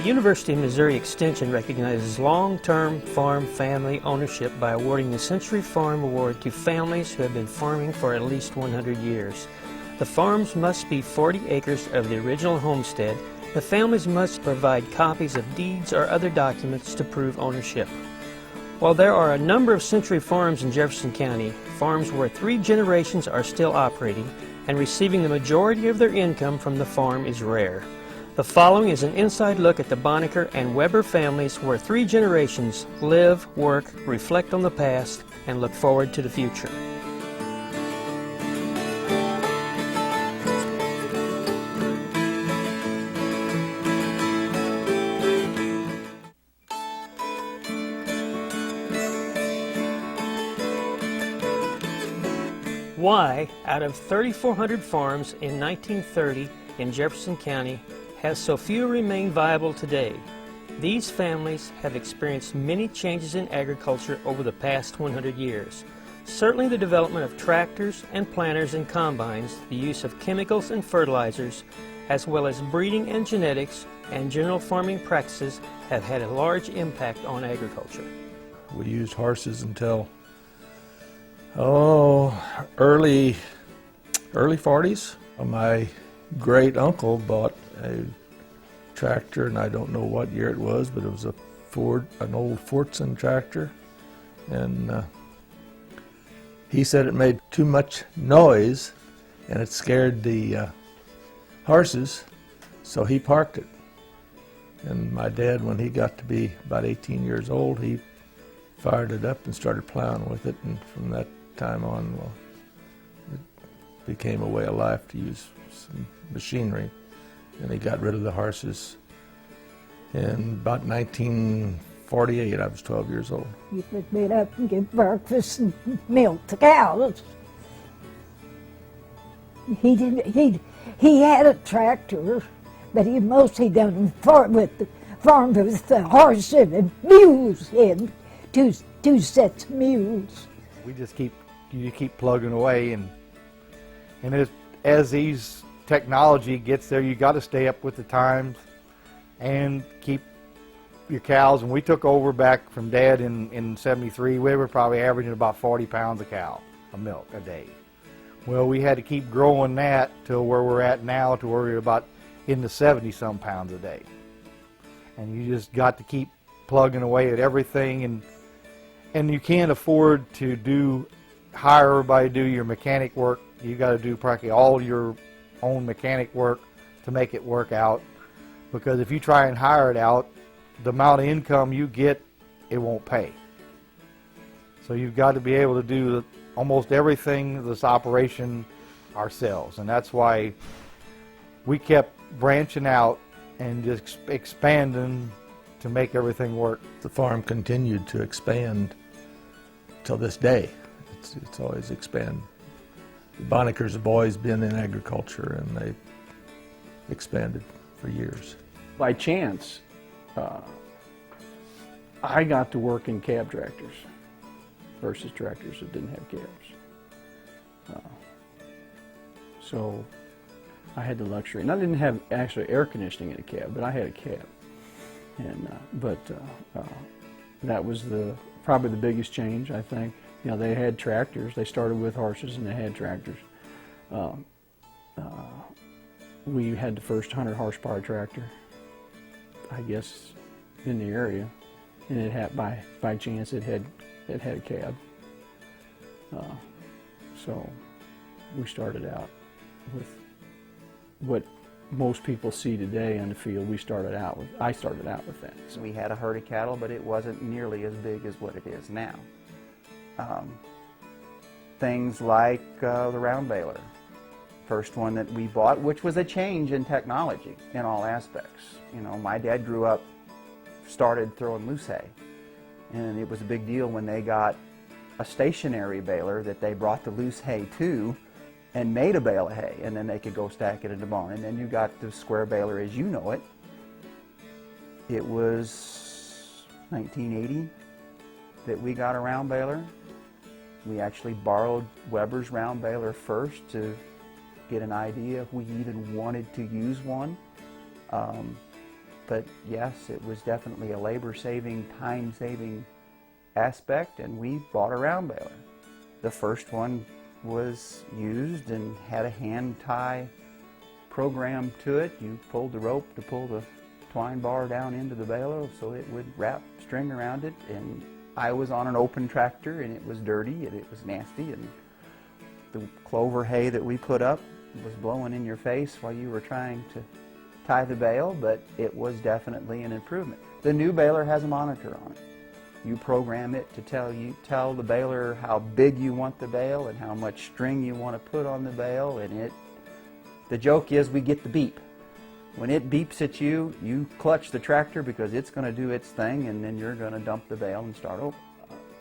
University of Missouri Extension recognizes long-term farm family ownership by awarding the Century Farm Award to families who have been farming for at least 100 years. The farms must be 40 acres of the original homestead. The families must provide copies of deeds or other documents to prove ownership. While there are a number of Century farms in Jefferson County, farms where 3 generations are still operating and receiving the majority of their income from the farm is rare. The following is an inside look at the Bonacker and Weber families where 3 generations live, work, reflect on the past, and look forward to the future. Why, out of 3,400 farms in 1930 in Jefferson County, has so few remained viable today? These families have experienced many changes in agriculture over the past 100 years. Certainly the development of tractors and planters and combines, the use of chemicals and fertilizers, as well as breeding and genetics and general farming practices have had a large impact on agriculture. We used horses until early 40s. My great uncle bought a tractor, and I don't know what year it was, but it was an old Fortson tractor, and he said it made too much noise and it scared the horses, so he parked it. And my dad, when he got to be about 18 years old, he fired it up and started plowing with it, and from that time on, well, it became a way of life to use some machinery, and he got rid of the horses. In about 1948, I was 12 years old. You would get up and get breakfast and milk the cows. He had a tractor, but he mostly done farm with the horses and mules. He had two sets of mules. We just keep plugging away, and as these technology gets there, you got to stay up with the times and keep your cows. And we took over back from Dad in '73. We were probably averaging about 40 pounds of milk a day. Well, we had to keep growing that till where we're at now, to where we're about in the 70-some pounds a day. And you just got to keep plugging away at everything, and you can't afford to hire everybody to do your mechanic work. You got to do practically all your own mechanic work to make it work out, because if you try and hire it out, the amount of income you get, it won't pay. So you've got to be able to do almost everything, this operation, ourselves, and that's why we kept branching out and just expanding to make everything work. The farm continued to expand till this day. It's always expanded. The Bonackers have always been in agriculture, and they expanded for years. By chance, I got to work in cab tractors versus tractors that didn't have cabs. So I had the luxury, and I didn't have actually air conditioning in a cab, but I had a cab. And that was probably the biggest change, I think. You know, they had tractors. They started with horses, and they had tractors. We had the first 100 horsepower tractor, I guess, in the area, and it had by chance it had a cab. So we started out with what most people see today on the field. I started out with that. So we had a herd of cattle, but it wasn't nearly as big as what it is now. Things like the round baler, first one that we bought, which was a change in technology in all aspects. You know, my dad started throwing loose hay, and it was a big deal when they got a stationary baler that they brought the loose hay to and made a bale of hay, and then they could go stack it in the barn. And then you got the square baler as you know it. It was 1980 that we got a round baler. We actually borrowed Weber's round baler first to get an idea if we even wanted to use one. But yes, it was definitely a labor-saving, time-saving aspect, and we bought a round baler. The first one was used and had a hand tie program to it. You pulled the rope to pull the twine bar down into the baler so it would wrap string around it, and I was on an open tractor and it was dirty and it was nasty, and the clover hay that we put up was blowing in your face while you were trying to tie the bale, but it was definitely an improvement. The new baler has a monitor on it. You program it to tell the baler how big you want the bale and how much string you want to put on the bale, and the joke is we get the beep. When it beeps at you, you clutch the tractor because it's going to do its thing, and then you're going to dump the bale and start over.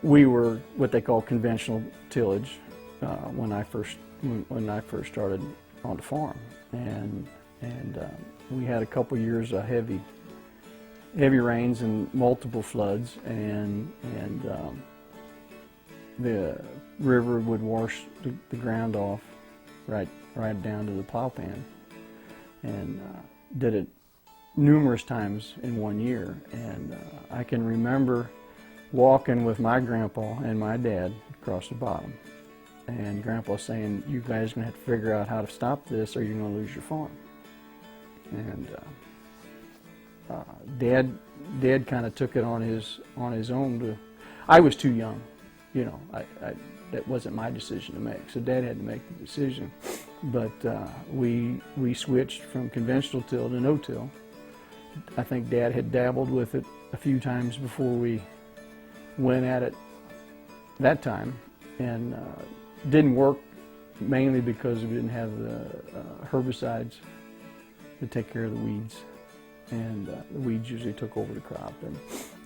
We were what they call conventional tillage when I first started on the farm, and we had a couple years of heavy rains and multiple floods, and the river would wash the ground off right down to the plow pan, and did it numerous times in one year. And I can remember walking with my grandpa and my dad across the bottom, and Grandpa saying, "You guys are going to have to figure out how to stop this or you're going to lose your farm." And Dad kind of took it on his own. I was too young, you know. That wasn't my decision to make. So Dad had to make the decision. But we switched from conventional till to no-till. I think Dad had dabbled with it a few times before we went at it that time, and didn't work mainly because we didn't have the herbicides to take care of the weeds, and the weeds usually took over the crop,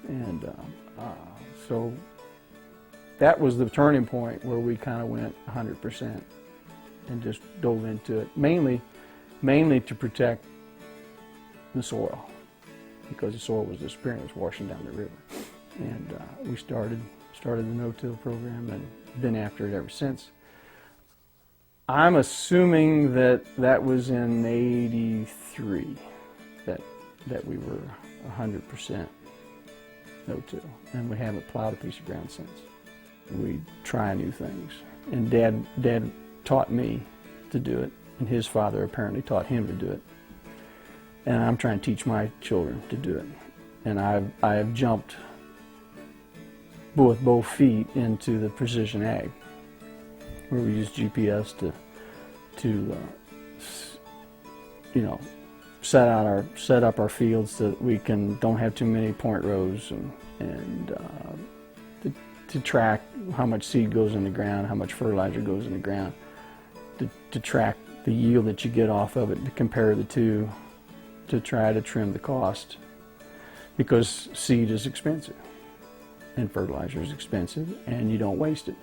and so that was the turning point where we kind of went 100% and just dove into it, mainly to protect the soil, because the soil was disappearing, it was washing down the river, and we started the no-till program and been after it ever since. I'm assuming that was in '83 that we were 100% no-till, and we haven't plowed a piece of ground since. We try new things, and Dad taught me to do it, and his father apparently taught him to do it, and I'm trying to teach my children to do it, and I've jumped with both feet into the precision ag, where we use GPS to you know, set up our fields so that we don't have too many point rows, and to track how much seed goes in the ground, how much fertilizer goes in the ground, to track the yield that you get off of it, to compare the two, to try to trim the cost, because seed is expensive and fertilizer is expensive, and you don't waste it.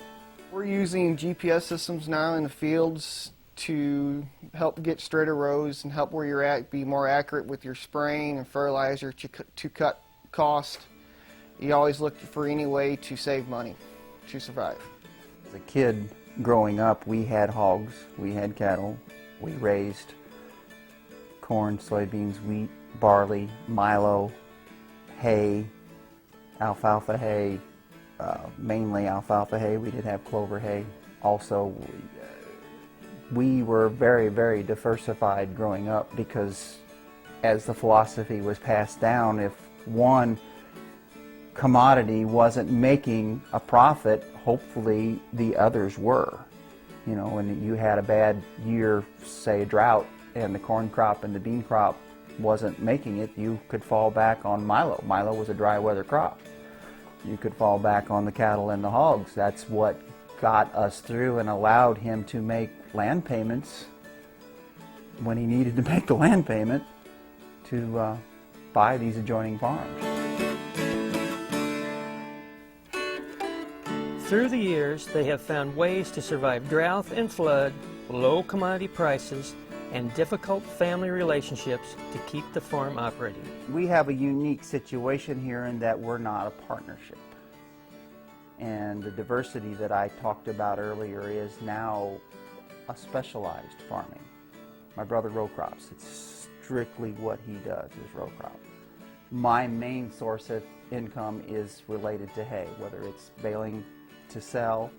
We're using GPS systems now in the fields to help get straighter rows and help where you're at be more accurate with your spraying and fertilizer to cut cost. You always look for any way to save money to survive. As a kid growing up, we had hogs, we had cattle, we raised corn, soybeans, wheat, barley, milo, hay, alfalfa hay, mainly alfalfa hay. We did have clover hay. Also, we were very, very diversified growing up, because as the philosophy was passed down, if one commodity wasn't making a profit, hopefully the others were. You know, when you had a bad year, say a drought, and the corn crop and the bean crop wasn't making it, you could fall back on milo. Milo was a dry weather crop. You could fall back on the cattle and the hogs. That's what got us through and allowed him to make land payments when he needed to make the land payment to buy these adjoining farms. Through the years, they have found ways to survive drought and flood, low commodity prices, and difficult family relationships to keep the farm operating. We have a unique situation here in that we're not a partnership. And the diversity that I talked about earlier is now a specialized farming. My brother row crops. It's strictly what he does is row crop. my main source of income is related to hay, whether it's baling to sell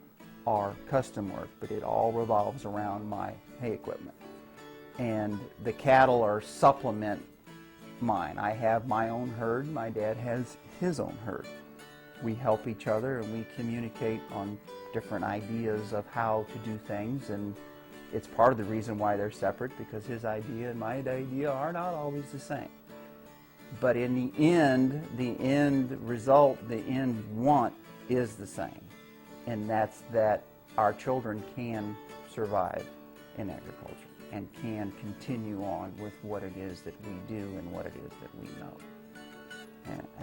or custom work, but it all revolves around my hay equipment. And the cattle are supplement mine. I have my own herd, my dad has his own herd. We help each other and we communicate on different ideas of how to do things, and it's part of the reason why they're separate, because his idea and my idea are not always the same. But in the end result, the end want is the same, and that's that our children can survive in agriculture and can continue on with what it is that we do and what it is that we know.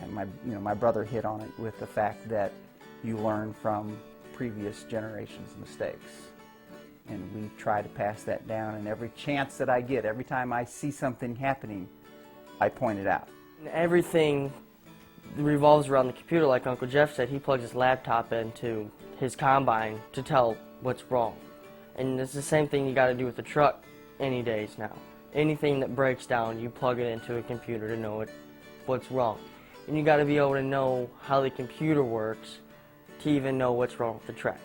And my brother hit on it with the fact that you learn from previous generations' mistakes. And we try to pass that down, and every chance that I get, every time I see something happening, I point it out. Everything revolves around the computer. Like Uncle Jeff said, he plugs his laptop into his combine to tell what's wrong. And it's the same thing you got to do with the truck any days now. Anything that breaks down, you plug it into a computer to know what's wrong. And you got to be able to know how the computer works to even know what's wrong with the tractor.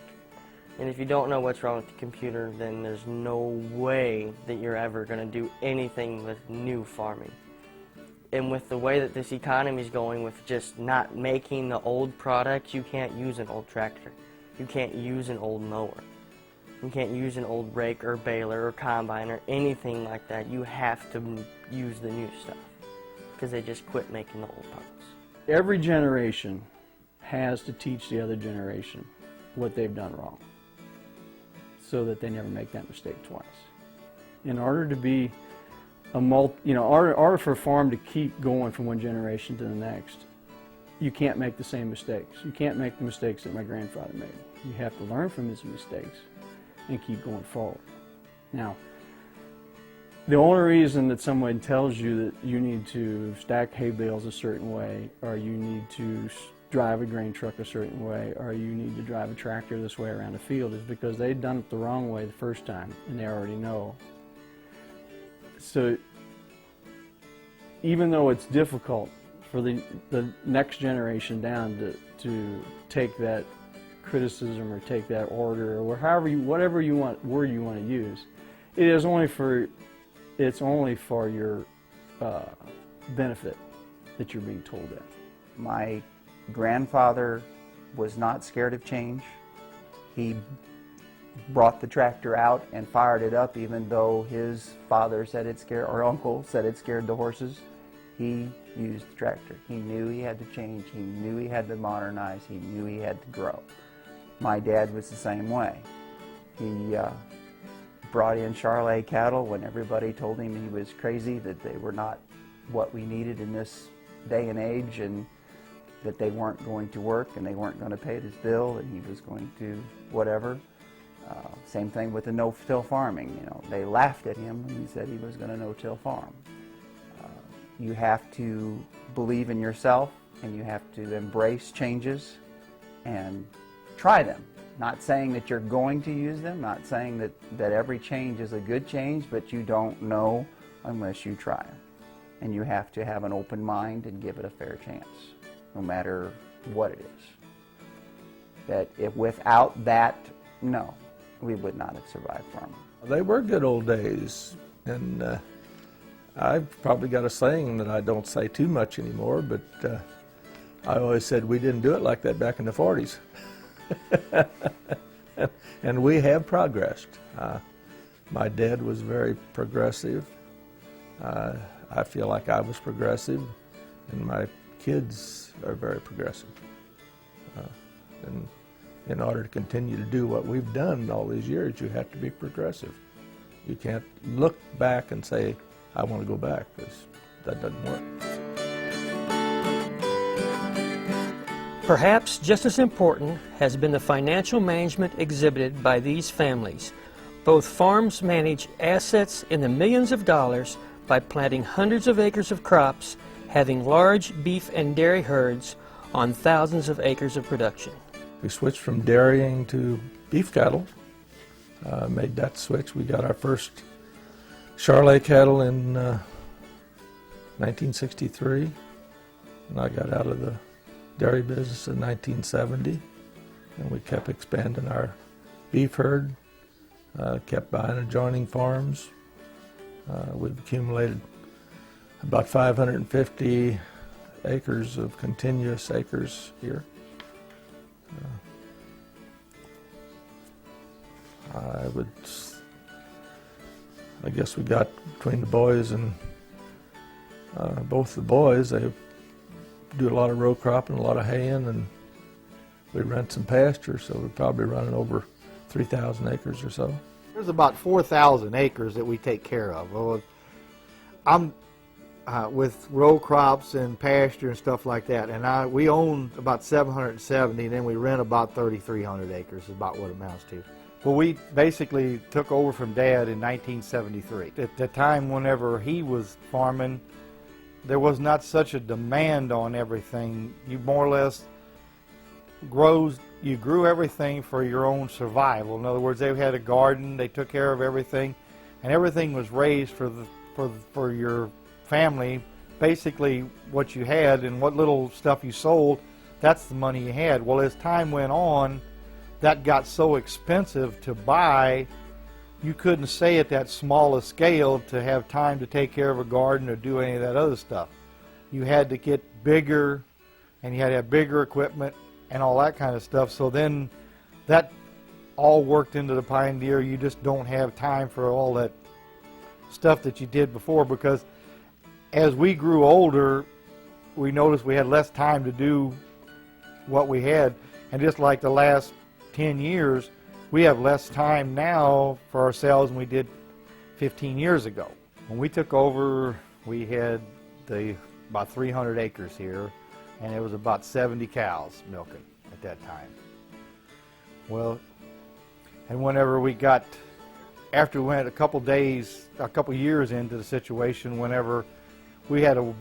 And if you don't know what's wrong with the computer, then there's no way that you're ever going to do anything with new farming. And with the way that this economy is going, with just not making the old products, you can't use an old tractor. You can't use an old mower. You can't use an old rake or baler or combine or anything like that. You have to use the new stuff because they just quit making the old parts. Every generation has to teach the other generation what they've done wrong, so that they never make that mistake twice. In order to be in order for a farm to keep going from one generation to the next, you can't make the same mistakes. You can't make the mistakes that my grandfather made. You have to learn from his mistakes and keep going forward. Now, the only reason that someone tells you that you need to stack hay bales a certain way, or you need to drive a grain truck a certain way, or you need to drive a tractor this way around a field, is because they've done it the wrong way the first time, and they already know. So even though it's difficult for the next generation down to take that criticism or take that order, or whatever you word you want to use, it's only for your benefit that you're being told that. My grandfather was not scared of change. He brought the tractor out and fired it up, even though his father said it scared, or uncle said it scared the horses. He used the tractor. He knew he had to change. He knew he had to modernize. He knew he had to grow. My dad was the same way. He brought in Charolais cattle when everybody told him he was crazy, that they were not what we needed in this day and age, and that they weren't going to work and they weren't going to pay his bill, and he was going to whatever. Same thing with the no-till farming. They laughed at him when he said he was going to no-till farm. You have to believe in yourself, and you have to embrace changes and try them. Not saying that you're going to use them, not saying that every change is a good change, but you don't know unless you try them. And you have to have an open mind and give it a fair chance, no matter what it is. That if without that, no, we would not have survived farming. They were good old days, and I've probably got a saying that I don't say too much anymore, but I always said we didn't do it like that back in the 40s. And we have progressed. My dad was very progressive. I feel like I was progressive, and my kids are very progressive. And in order to continue to do what we've done all these years, you have to be progressive. You can't look back and say, I want to go back, because that doesn't work. Perhaps just as important has been the financial management exhibited by these families. Both farms manage assets in the millions of dollars by planting hundreds of acres of crops, having large beef and dairy herds on thousands of acres of production. We switched from dairying to beef cattle, made that switch. We got our first Charolais cattle in 1963, and I got out of the dairy business in 1970, and we kept expanding our beef herd, kept buying adjoining farms. We've accumulated about 550 acres of continuous acres here. I guess we got between the boys and both the boys, they do a lot of row cropping, a lot of haying, and we rent some pasture, so we're probably running over 3,000 acres or so. There's about 4,000 acres that we take care of. Well, I'm with row crops and pasture and stuff like that, and we own about 770, and then we rent about 3,300 acres is about what it amounts to. Well, we basically took over from Dad in 1973. At the time whenever he was farming, there was not such a demand on everything. You more or less you grew everything for your own survival. In other words, they had a garden, they took care of everything, and everything was raised for your family. Basically, what you had and what little stuff you sold, that's the money you had. Well, as time went on, that got so expensive to buy, you couldn't stay at that small a scale to have time to take care of a garden or do any of that other stuff. You had to get bigger, and you had to have bigger equipment and all that kind of stuff. So then that all worked into the Pioneer. You just don't have time for all that stuff that you did before, because as we grew older, we noticed we had less time to do what we had. And just like the last 10 years, we have less time now for ourselves than we did 15 years ago. When we took over, we had about 300 acres here, and it was about 70 cows milking at that time. Well, and whenever we got, after we went a couple years into the situation, whenever we had to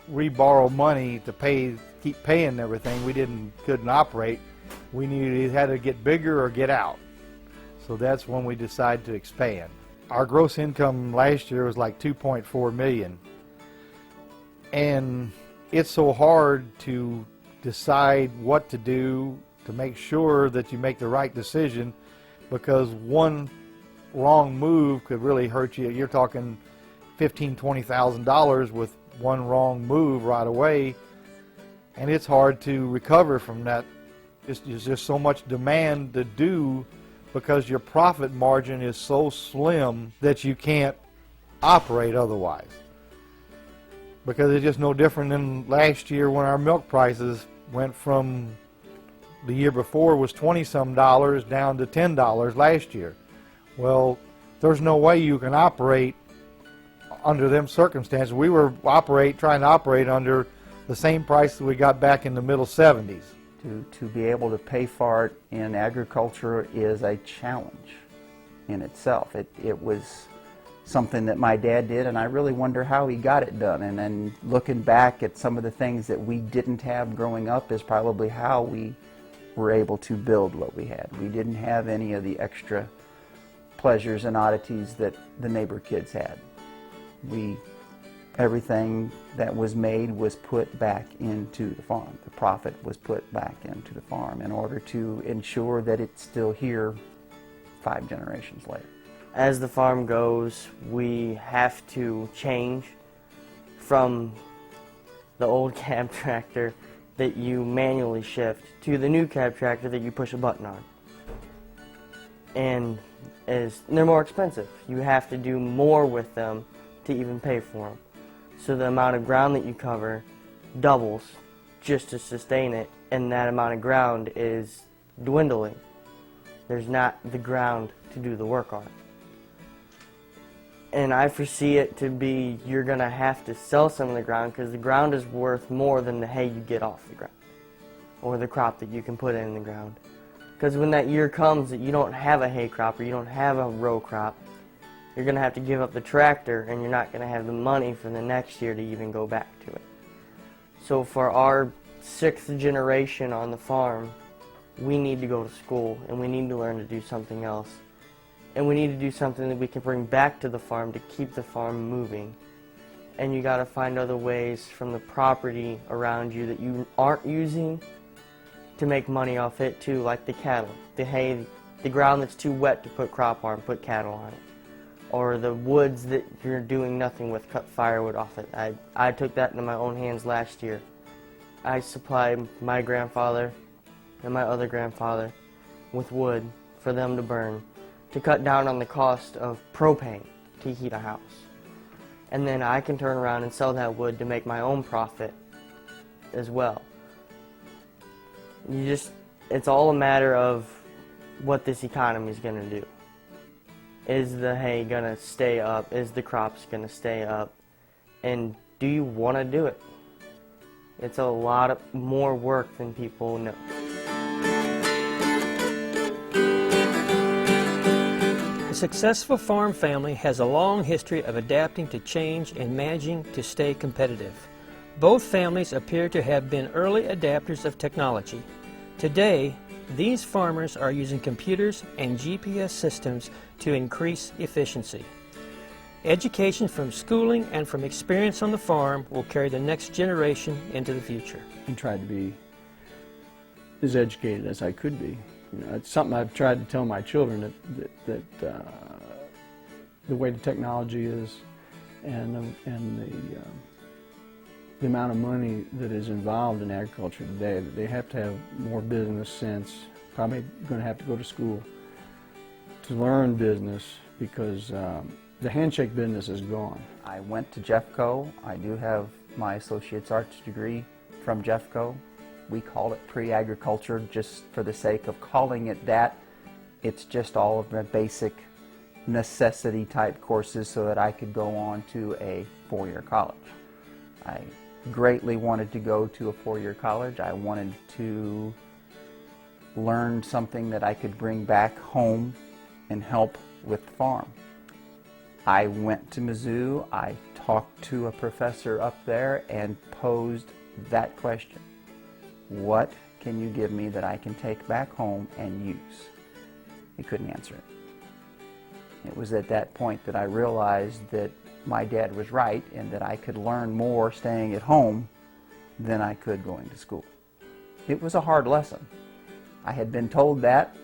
re-borrow money to keep paying everything, we couldn't operate. We either had to get bigger or get out. So that's when we decided to expand. Our gross income last year was like $2.4 million. And it's so hard to decide what to do to make sure that you make the right decision, because one wrong move could really hurt you. You're talking $15,000, $20,000 with one wrong move right away, and it's hard to recover from that. There's just so much demand to do, because your profit margin is so slim that you can't operate otherwise. Because it's just no different than last year when our milk prices went from, the year before was 20-some dollars down to $10 last year. Well, there's no way you can operate under them circumstances. We were trying to operate under the same price that we got back in the middle 70s. To be able to pay for it in agriculture is a challenge in itself. It was something that my dad did, and I really wonder how he got it done. And then looking back at some of the things that we didn't have growing up is probably how we were able to build what we had. We didn't have any of the extra pleasures and oddities that the neighbor kids had. Everything that was made was put back into the farm. The profit was put back into the farm in order to ensure that it's still here 5 generations later. As the farm goes, we have to change from the old cab tractor that you manually shift to the new cab tractor that you push a button on. And they're more expensive. You have to do more with them to even pay for them. So the amount of ground that you cover doubles just to sustain it, and that amount of ground is dwindling. There's not the ground to do the work on. And I foresee it to be, you're going to have to sell some of the ground, because the ground is worth more than the hay you get off the ground, or the crop that you can put in the ground. Because when that year comes that you don't have a hay crop or you don't have a row crop, you're going to have to give up the tractor, and you're not going to have the money for the next year to even go back to it. So for our 6th generation on the farm, we need to go to school, and we need to learn to do something else. And we need to do something that we can bring back to the farm to keep the farm moving. and you got to find other ways from the property around you that you aren't using to make money off it too, like the cattle, the hay, the ground that's too wet to put crop on, put cattle on it, or the woods that you're doing nothing with, cut firewood off it. I took that into my own hands last year. I supplied my grandfather and my other grandfather with wood for them to burn, to cut down on the cost of propane to heat a house. And then I can turn around and sell that wood to make my own profit as well. It's all a matter of what this economy is going to do. Is the hay going to stay up? Is the crops going to stay up? And do you want to do it? It's a lot more work than people know. A successful farm family has a long history of adapting to change and managing to stay competitive. Both families appear to have been early adapters of technology. Today, these farmers are using computers and GPS systems to increase efficiency. Education from schooling and from experience on the farm will carry the next generation into the future. I tried to be as educated as I could be. You know, it's something I've tried to tell my children, that the way the technology is and the amount of money that is involved in agriculture today, that they have to have more business sense, probably going to have to go to school to learn business, because the handshake business is gone. I went to Jeffco. I do have my associate's arts degree from Jeffco. We call it pre-agriculture just for the sake of calling it that. It's just all of the basic necessity type courses so that I could go on to a four-year college. I greatly wanted to go to a four-year college. I wanted to learn something that I could bring back home and help with the farm. I went to Mizzou. I talked to a professor up there and posed that question. What can you give me that I can take back home and use? He couldn't answer it. It was at that point that I realized that my dad was right and that I could learn more staying at home than I could going to school. It was a hard lesson. I had been told that,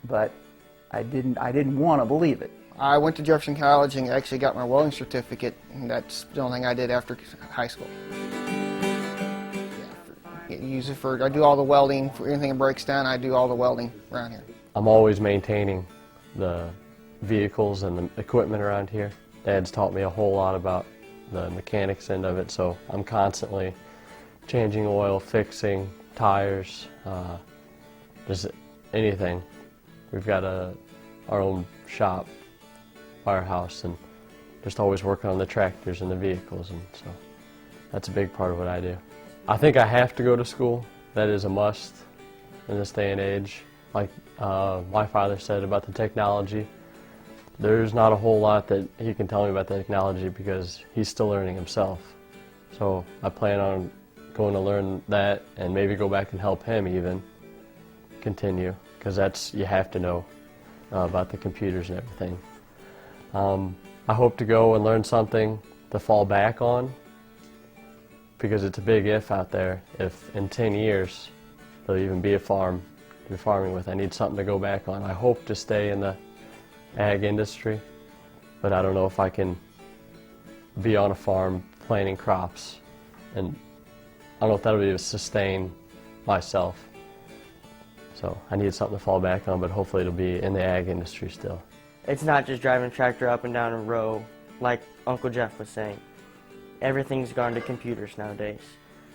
but I didn't want to believe it. I went to Jefferson College and actually got my welding certificate, and that's the only thing I did after high school. Use it for, I do all the welding. For anything that breaks down, I do all the welding around here. I'm always maintaining the vehicles and the equipment around here. Dad's taught me a whole lot about the mechanics end of it, so I'm constantly changing oil, fixing tires, just anything. We've got our own shop, firehouse, and just always working on the tractors and the vehicles, and so that's a big part of what I do. I think I have to go to school. That is a must in this day and age. Like my father said about the technology, there's not a whole lot that he can tell me about the technology because he's still learning himself. So I plan on going to learn that and maybe go back and help him even continue, because that's, you have to know about the computers and everything. I hope to go and learn something to fall back on, because it's a big if out there. If in 10 years there'll even be a farm to be farming with, I need something to go back on. I hope to stay in the ag industry, but I don't know if I can be on a farm planting crops, and I don't know if that'll be able to sustain myself. So I need something to fall back on, but hopefully it'll be in the ag industry still. It's not just driving a tractor up and down a row like Uncle Jeff was saying. Everything's gone to computers nowadays.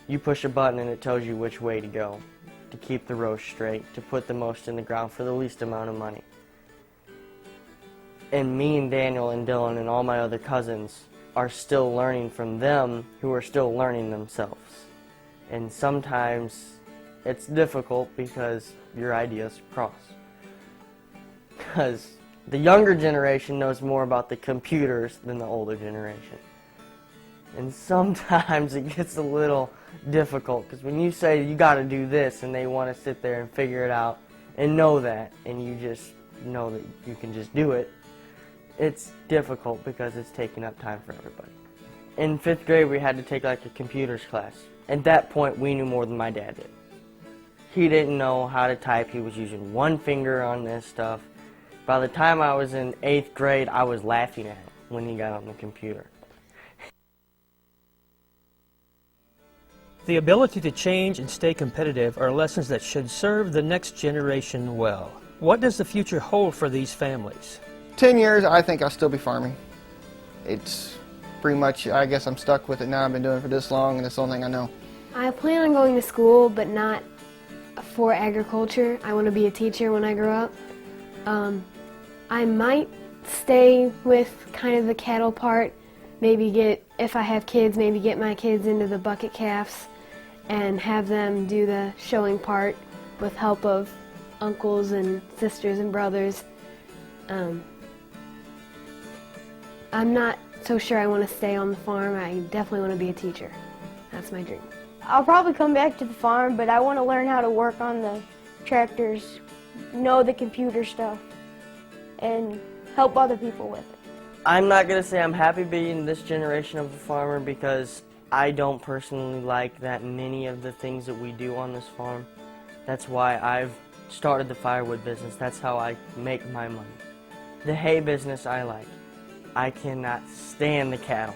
You push a button and it tells you which way to go, to keep the row straight, to put the most in the ground for the least amount of money. And me and Daniel and Dylan and all my other cousins are still learning from them who are still learning themselves. And sometimes it's difficult because your ideas cross. Because the younger generation knows more about the computers than the older generation. And sometimes it gets a little difficult, because when you say you got to do this and they want to sit there and figure it out and know that, and you just know that you can just do it, it's difficult because it's taking up time for everybody. In 5th grade, we had to take like a computers class. At that point, we knew more than my dad did. He didn't know how to type. He was using one finger on this stuff. By the time I was in 8th grade, I was laughing at him when he got on the computer. The ability to change and stay competitive are lessons that should serve the next generation well. What does the future hold for these families? 10 years, I think I'll still be farming. It's pretty much, I guess I'm stuck with it now. I've been doing it for this long, and it's the only thing I know. I plan on going to school, but not for agriculture. I want to be a teacher when I grow up. I might stay with kind of the cattle part, maybe if I have kids, maybe get my kids into the bucket calves and have them do the showing part with help of uncles and sisters and brothers. I'm not so sure I want to stay on the farm. I definitely want to be a teacher. That's my dream. I'll probably come back to the farm, but I want to learn how to work on the tractors, know the computer stuff, and help other people with it. I'm not going to say I'm happy being this generation of a farmer because I don't personally like that many of the things that we do on this farm. That's why I've started the firewood business. That's how I make my money. The hay business I like. I cannot stand the cattle.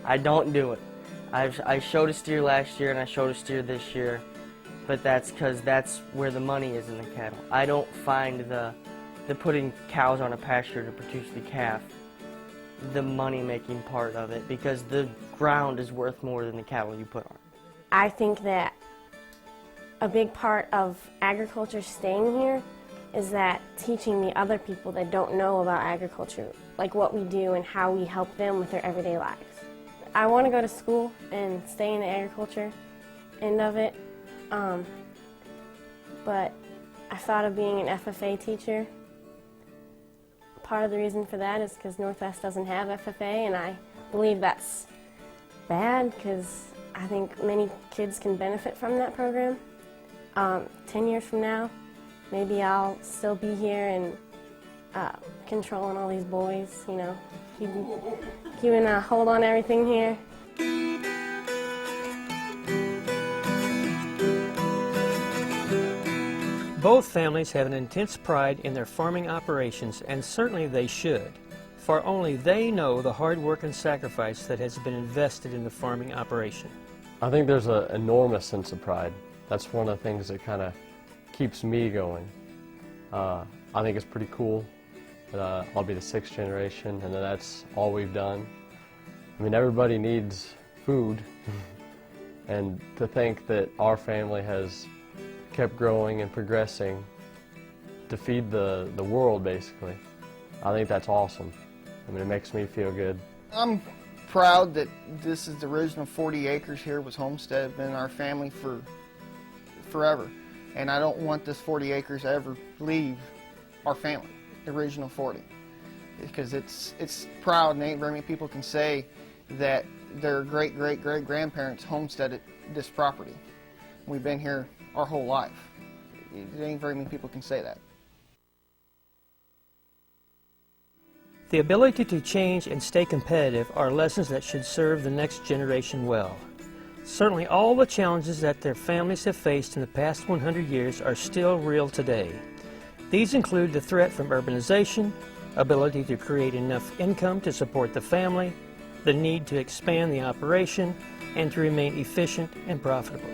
I don't do it. I showed a steer last year and I showed a steer this year, but that's because that's where the money is in the cattle. I don't find the putting cows on a pasture to produce the calf the money-making part of it, because the ground is worth more than the cattle you put on. I think that a big part of agriculture staying here is that teaching the other people that don't know about agriculture, like what we do and how we help them with their everyday lives. I want to go to school and stay in the agriculture end of it, but I thought of being an FFA teacher. Part of the reason for that is because Northwest doesn't have FFA, and I believe that's bad because I think many kids can benefit from that program. 10 years from now, maybe I'll still be here and controlling all these boys, you know, keeping a hold on everything here. Both families have an intense pride in their farming operations, and certainly they should, for only they know the hard work and sacrifice that has been invested in the farming operation. I think there's an enormous sense of pride. That's one of the things that kind of keeps me going. I think it's pretty cool that I'll be the 6th generation and that's all we've done. I mean, everybody needs food, and to think that our family has kept growing and progressing to feed the world, basically, I think that's awesome. I mean, it makes me feel good. I'm proud that this is the original 40 acres here was homestead, been in our family for forever. And I don't want this 40 acres to ever leave our family, the original 40. Because it's proud, and ain't very many people can say that their great-great-great-grandparents homesteaded this property. We've been here our whole life. There ain't very many people can say that. The ability to change and stay competitive are lessons that should serve the next generation well. Certainly all the challenges that their families have faced in the past 100 years are still real today. These include the threat from urbanization, ability to create enough income to support the family, the need to expand the operation, and to remain efficient and profitable.